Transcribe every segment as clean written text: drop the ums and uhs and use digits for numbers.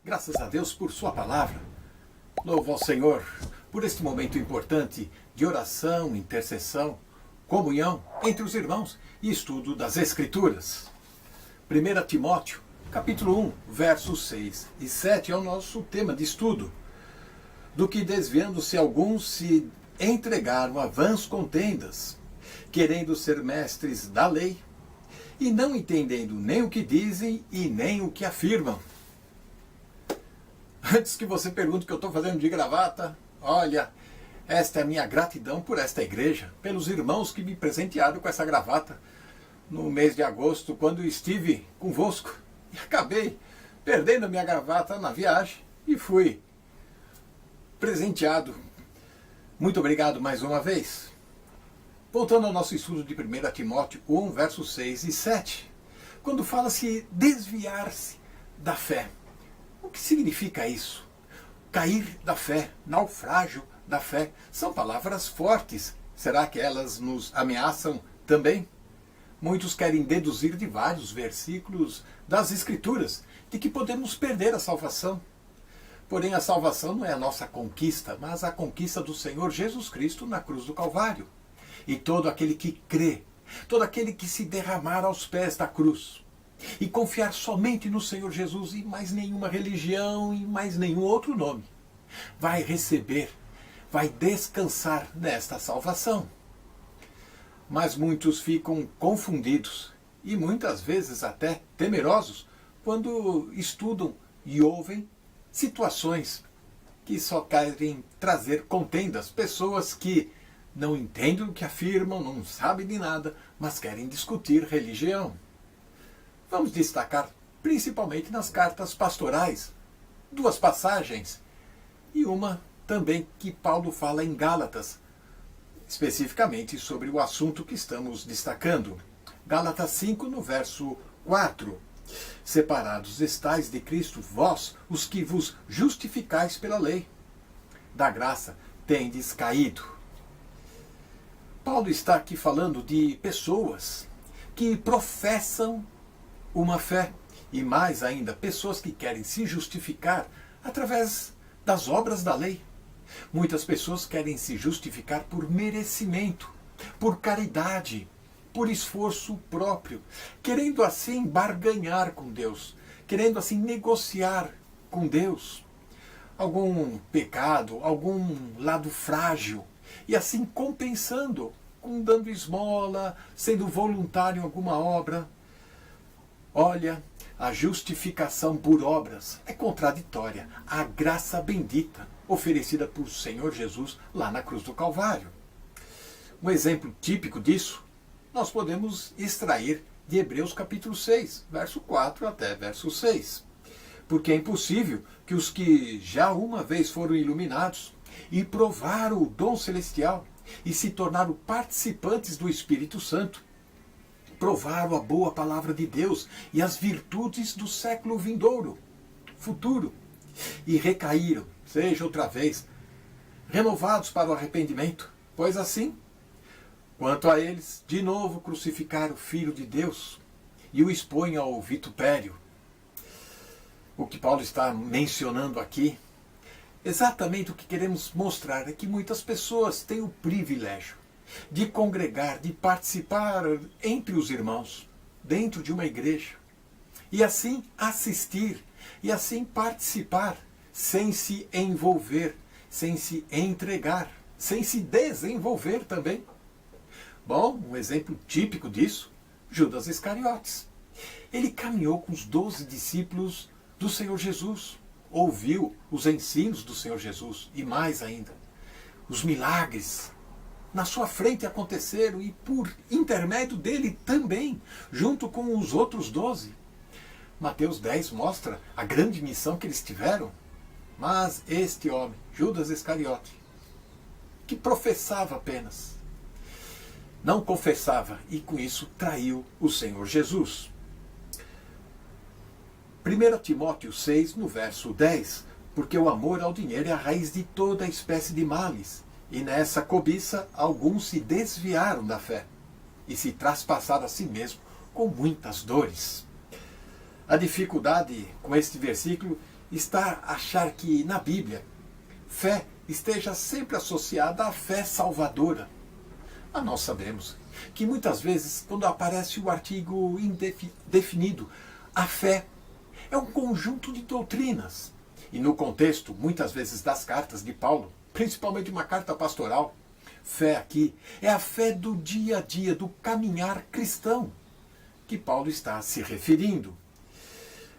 Graças a Deus por sua palavra. Louvo ao Senhor por este momento importante de oração, intercessão, comunhão entre os irmãos e estudo das Escrituras. 1 Timóteo, capítulo 1, versos 6 e 7 é o nosso tema de estudo. Do que desviando-se alguns se entregaram a vãs contendas, querendo ser mestres da lei, e não entendendo nem o que dizem e nem o que afirmam. Antes que você pergunte o que eu estou fazendo de gravata, olha, esta é a minha gratidão por esta igreja, pelos irmãos que me presentearam com essa gravata no mês de agosto, quando estive convosco. E acabei perdendo a minha gravata na viagem e fui presenteado. Muito obrigado mais uma vez. Voltando ao nosso estudo de 1 Timóteo 1, versos 6 e 7, quando fala-se desviar-se da fé. O que significa isso? Cair da fé, naufrágio da fé, são palavras fortes. Será que elas nos ameaçam também? Muitos querem deduzir de vários versículos das Escrituras de que podemos perder a salvação. Porém, a salvação não é a nossa conquista, mas a conquista do Senhor Jesus Cristo na cruz do Calvário. E todo aquele que crê, todo aquele que se derramar aos pés da cruz e confiar somente no Senhor Jesus e mais nenhuma religião e mais nenhum outro nome, vai receber, vai descansar nesta salvação. Mas muitos ficam confundidos e muitas vezes até temerosos quando estudam e ouvem situações que só querem trazer contendas, pessoas que não entendem o que afirmam, não sabem de nada, mas querem discutir religião. Vamos destacar principalmente nas cartas pastorais, duas passagens, e uma também que Paulo fala em Gálatas, especificamente sobre o assunto que estamos destacando. Gálatas 5, no verso 4. Separados estais de Cristo, vós, os que vos justificais pela lei. Da graça tendes caído. Paulo está aqui falando de pessoas que professam uma fé, e mais ainda, pessoas que querem se justificar através das obras da lei. Muitas pessoas querem se justificar por merecimento, por caridade, por esforço próprio, querendo assim barganhar com Deus, querendo assim negociar com Deus algum pecado, algum lado frágil, e assim compensando, com dando esmola, sendo voluntário em alguma obra. Olha, a justificação por obras é contraditória à graça bendita oferecida por Senhor Jesus lá na cruz do Calvário. Um exemplo típico disso nós podemos extrair de Hebreus capítulo 6, verso 4 até verso 6. Porque é impossível que os que já uma vez foram iluminados e provaram o dom celestial e se tornaram participantes do Espírito Santo, provaram a boa palavra de Deus e as virtudes do século vindouro, futuro, e recaíram, seja outra vez, renovados para o arrependimento, pois assim, quanto a eles, de novo crucificaram o Filho de Deus e o expõem ao vitupério. O que Paulo está mencionando aqui, exatamente o que queremos mostrar é que muitas pessoas têm o privilégio de congregar, de participar entre os irmãos, dentro de uma igreja, e assim assistir, e assim participar, sem se envolver, sem se entregar, sem se desenvolver também. Bom, um exemplo típico disso, Judas Iscariotes. Ele caminhou com os 12 discípulos do Senhor Jesus, ouviu os ensinos do Senhor Jesus, e mais ainda, os milagres na sua frente aconteceram e por intermédio dele também, junto com os outros 12. Mateus 10 mostra a grande missão que eles tiveram. Mas este homem, Judas Iscariote, que professava apenas, não confessava e com isso traiu o Senhor Jesus. 1 Timóteo 6, no verso 10, porque o amor ao dinheiro é a raiz de toda espécie de males, e nessa cobiça alguns se desviaram da fé e se traspassaram a si mesmo com muitas dores. A dificuldade com este versículo está achar que na Bíblia fé esteja sempre associada à fé salvadora. Mas nós sabemos que muitas vezes, quando aparece o artigo indefinido, a fé é um conjunto de doutrinas. E no contexto, muitas vezes, das cartas de Paulo, principalmente uma carta pastoral, fé aqui é a fé do dia a dia, do caminhar cristão, que Paulo está se referindo.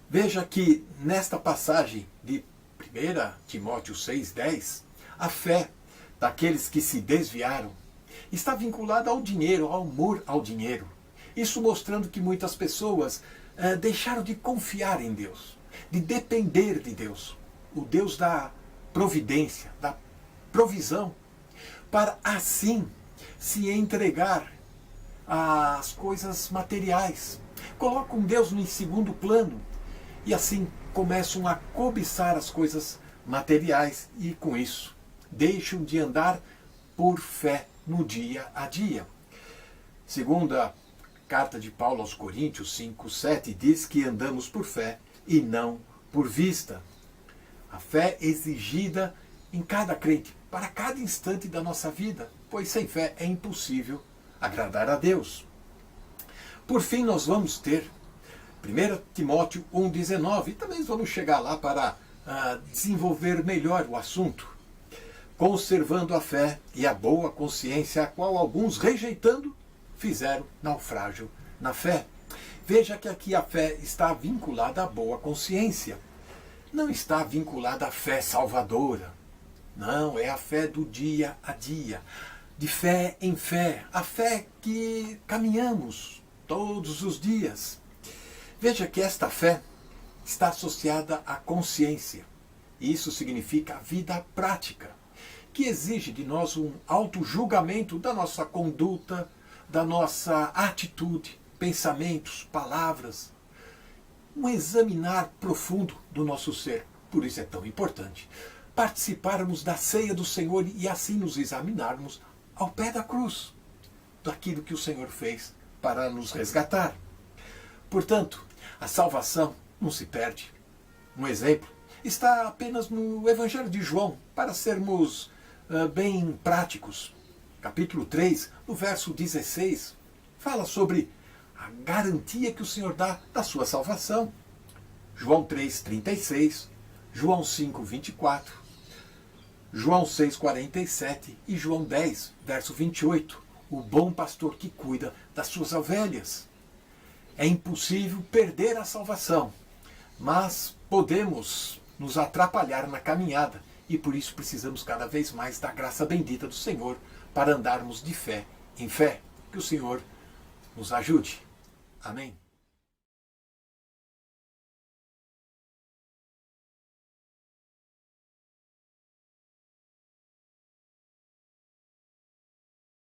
Veja que nesta passagem de 1 Timóteo 6,10, a fé daqueles que se desviaram está vinculada ao dinheiro, ao amor ao dinheiro. Isso mostrando que muitas pessoas deixaram de confiar em Deus, de depender de Deus, o Deus da providência, da provisão, para assim se entregar às coisas materiais. Colocam Deus em segundo plano e assim começam a cobiçar as coisas materiais e com isso deixam de andar por fé no dia a dia. Segunda carta de Paulo aos Coríntios 5:7 diz que andamos por fé e não por vista. A fé exigida em cada crente, para cada instante da nossa vida, pois sem fé é impossível agradar a Deus. Por fim, nós vamos ter 1 Timóteo 1,19 e também vamos chegar lá para desenvolver melhor o assunto. Conservando a fé e a boa consciência, a qual alguns, rejeitando, fizeram naufrágio na fé. Veja que aqui a fé está vinculada à boa consciência. Não está vinculada à fé salvadora. Não, é a fé do dia a dia. De fé em fé. A fé que caminhamos todos os dias. Veja que esta fé está associada à consciência. Isso significa a vida prática, que exige de nós um auto-julgamento da nossa conduta, da nossa atitude, pensamentos, palavras. Um examinar profundo do nosso ser. Por isso é tão importante participarmos da ceia do Senhor e assim nos examinarmos ao pé da cruz, daquilo que o Senhor fez para nos resgatar. Portanto, a salvação não se perde. Um exemplo está apenas no Evangelho de João, para sermos bem práticos. Capítulo 3, no verso 16, fala sobre a garantia que o Senhor dá da sua salvação. João 3,36, João 5,24, João 6,47 e João 10, verso 28. O bom pastor que cuida das suas ovelhas. É impossível perder a salvação, mas podemos nos atrapalhar na caminhada e por isso precisamos cada vez mais da graça bendita do Senhor para andarmos de fé em fé. Que o Senhor nos ajude. Amém.